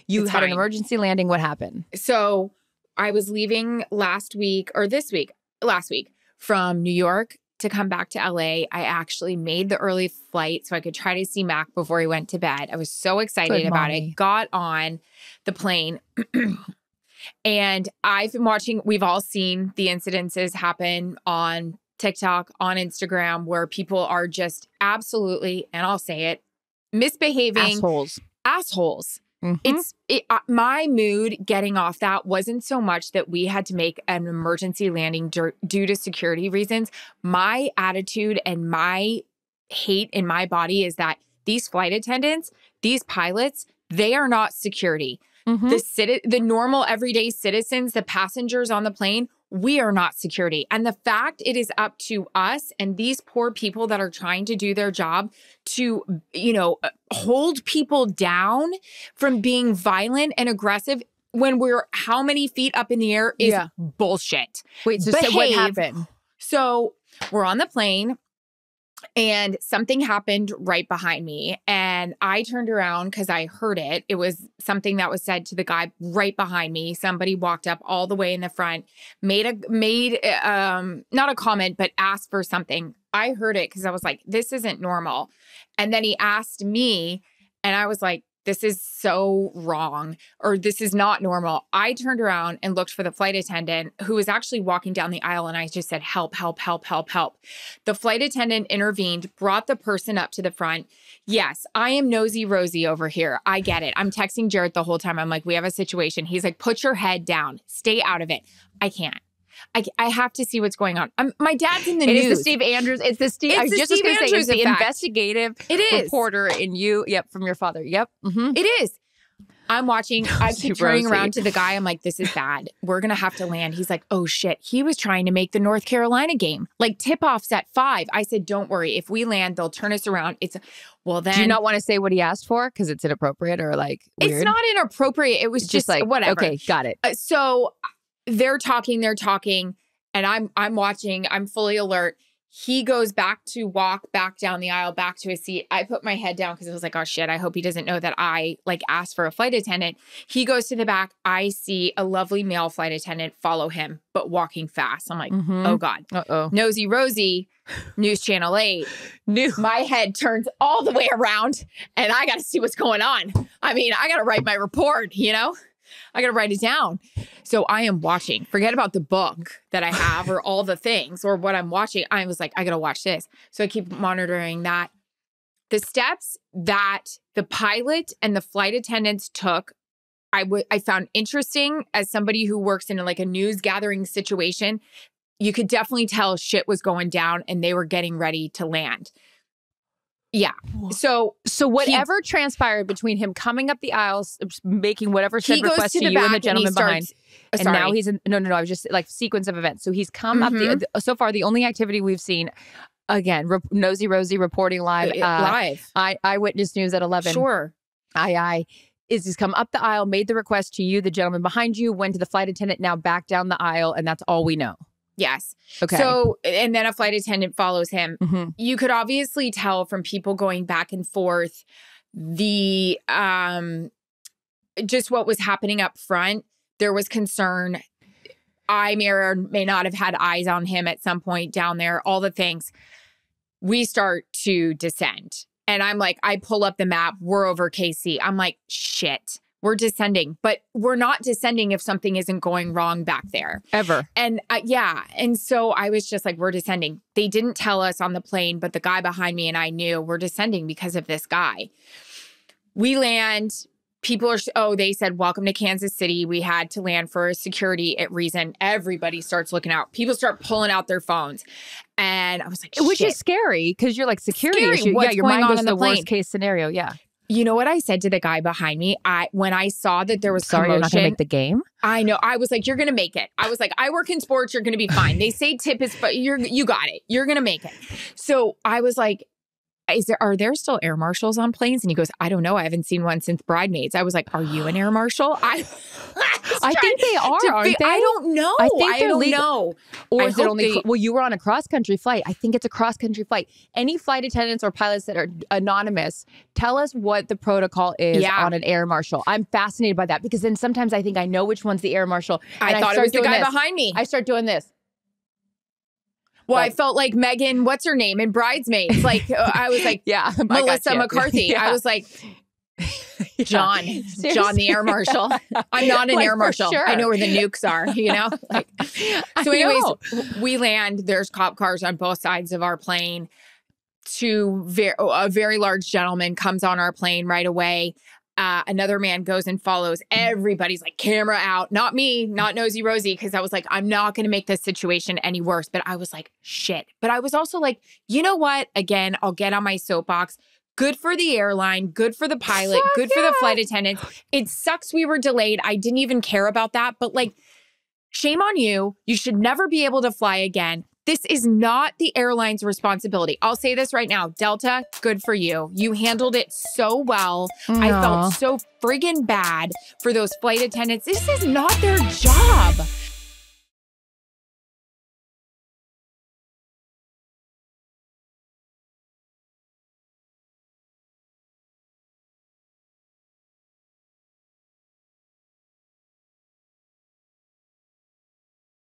You It's had an fine. emergency landing. What happened? So I was leaving last week from New York to come back to LA. I actually made the early flight so I could try to see Mac before he went to bed. I was so excited Good about mommy. it. Got on the plane. And I've been watching, we've all seen the incidences happen on TikTok, on Instagram, where people are just absolutely, and I'll say it, misbehaving assholes. Mm-hmm. My mood getting off that wasn't so much that we had to make an emergency landing due to security reasons. My attitude and my hate in my body is that these flight attendants, these pilots, they are not security. Mm-hmm. The normal everyday citizens, the passengers on the plane, we are not security. And the fact it is up to us and these poor people that are trying to do their job to, hold people down from being violent and aggressive when we're how many feet up in the air is bullshit. Wait, so what happened? So we're on the plane. And something happened right behind me. And I turned around because I heard it. It was something that was said to the guy right behind me. Somebody walked up all the way in the front, made not a comment, but asked for something. I heard it because I was like, this isn't normal. And then he asked me, and I was like, this is so wrong, or this is not normal. I turned around and looked for the flight attendant who was actually walking down the aisle, and I just said, help, help, help, help, help. The flight attendant intervened, brought the person up to the front. Yes, I am nosy Rosie over here. I get it. I'm texting Jared the whole time. I'm like, we have a situation. He's like, put your head down. Stay out of it. I can't. I have to see what's going on. My dad's in the news. It is the Steve Andrews. It's the Steve. It's I was the just Steve going to say Andrews it's the effect. investigative reporter in you. Yep, from your father. Yep. Mm-hmm. It is. I'm watching. I keep turning around to the guy. I'm like, this is bad. We're going to have to land. He's like, oh, shit. He was trying to make the North Carolina game. Like tip-offs at 5. I said, don't worry. If we land, they'll turn us around. Well, then. Do you not want to say what he asked for? Because it's inappropriate or like weird? It's not inappropriate. It was just like, whatever. Okay, got it. So they're talking. And I'm watching. I'm fully alert. He goes back to walk back down the aisle, back to his seat. I put my head down because I was like, oh shit, I hope he doesn't know that I asked for a flight attendant. He goes to the back. I see a lovely male flight attendant follow him, but walking fast. I'm like, oh God. Uh-oh. Nosy Rosie, News Channel 8. My head turns all the way around and I got to see what's going on. I mean, I got to write my report, I got to write it down. So I am watching. Forget about the book that I have or all the things or what I'm watching. I was like, I got to watch this. So I keep monitoring that. The steps that the pilot and the flight attendants took, I found interesting as somebody who works in a news gathering situation. You could definitely tell shit was going down and they were getting ready to land. Yeah. So whatever transpired between him coming up the aisles, making whatever said request to you and the gentleman behind, and now he's in. No. I was just sequence of events. So he's come up. So far, the only activity we've seen, again, Nosy Rosie reporting live. Eyewitness News at 11. Sure. Is he's come up the aisle, made the request to you, the gentleman behind you, went to the flight attendant, now back down the aisle, and that's all we know. Yes. Okay. So, and then a flight attendant follows him. Mm-hmm. You could obviously tell from people going back and forth the just what was happening up front. There was concern. I may or may not have had eyes on him at some point down there, all the things. We start to descend. And I'm like, I pull up the map. We're over KC. I'm like, shit. We're descending, but we're not descending if something isn't going wrong back there. Ever. And And so I was just like, we're descending. They didn't tell us on the plane, but the guy behind me and I knew we're descending because of this guy. We land. People they said, welcome to Kansas City. We had to land for a security reason. Everybody starts looking out. People start pulling out their phones. And I was like, shit. Which is scary because you're like security issue. What's your going mind on goes in to the the plane? worst case scenario. Yeah. You know what I said to the guy behind me? When I saw that there was commotion. You're not going to make the game? I know. I was like, you're going to make it. I was like, I work in sports. You're going to be fine. They say tip is, but you got it. You're going to make it. So I was like, are there still air marshals on planes? And he goes, I don't know. I haven't seen one since Bridesmaids. I was like, are you an air marshal? I I think they are, aren't they? I don't know. I think they're don't legal. know. Or is it only, well, you were on a cross-country flight. I think it's a cross-country flight. Any flight attendants or pilots that are anonymous, tell us what the protocol is on an air marshal. I'm fascinated by that because then sometimes I think I know which one's the air marshal. I thought it was the guy behind me. I start doing this. Well, I felt like Megan, what's her name, in Bridesmaids. Like, I was like, Melissa McCarthy. Yeah. I was like, John the air marshal. I'm not an air marshal. Sure. I know where the nukes are, you know? Like, so anyways, we land. There's cop cars on both sides of our plane. A very large gentleman comes on our plane right away. Another man goes and follows. Everybody's like, camera out. Not me, not Nosy Rosie, because I was like, I'm not going to make this situation any worse. But I was like, shit. But I was also like, you know what? Again, I'll get on my soapbox. Good for the airline. Good for the pilot. Good for the flight attendants. It sucks we were delayed. I didn't even care about that. But like, shame on you. You should never be able to fly again. This is not the airline's responsibility. I'll say this right now. Delta, good for you. You handled it so well. I felt so friggin' bad for those flight attendants. This is not their job.